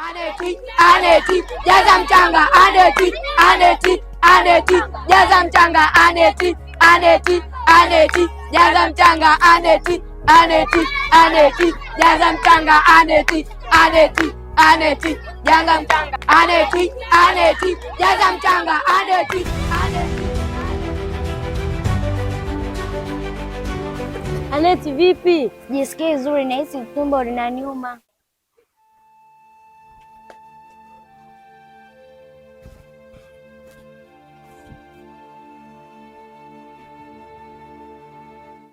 Aneti, Aneti, jaza mchanga. Aneti, Aneti, Aneti, jaza mchanga. Aneti, Aneti, Aneti, jaza mchanga. Aneti, Aneti, Aneti, jaza mchanga. Aneti, Aneti, Aneti, jaza mchanga. Aneti, Aneti, jaza mchanga. Aneti, Aneti. Aneti, vipi? Jisikie vizuri, nahisi tumbo linaniuma.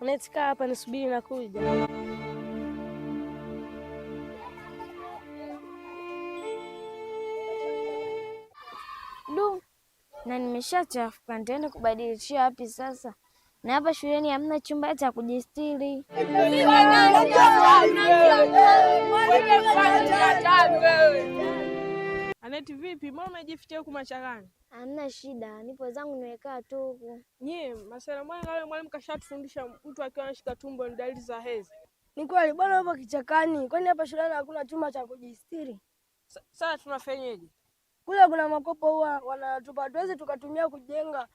Aneti, kaa hapa nisubiri nakuja. Na nimeshachafuka, nitaenda kubadilishia wapi sasa? Na hapa shuleni hamna chumba cha kujistiri. Aneti, vipi? Mbona umejificha huku machakani? Hamna shida, nipo zangu nimekaa tu huku. Masela mwana wale mwalimu kashatufundisha mtu akiwa anashika tumbo ni dalili za hedhi. Ni kweli bwana, upo kichakani. Kwani hapa shuleni hakuna chumba cha kujistiri? Sasa tunafanyaje? Kule kuna makopo huwa wanatupa, tuweze tukatumia kujenga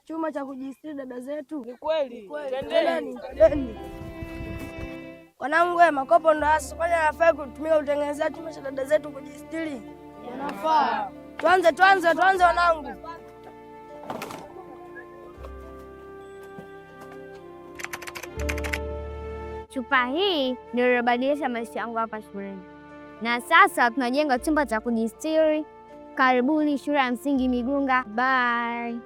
chumba cha kujistiri dada zetu. Ni kweli. Twendeni. Wanangu, makopo ndo hasa kwani anafaa kutumika kutengenezea chumba cha dada zetu kujistiri? Yanafaa. Tuanze wanangu. Chupa hii ndio ilibadilisha maisha yangu hapa shuleni. Na sasa tunajenga chumba cha kujistiri. Karibuni shule ya msingi Migunga. Bye.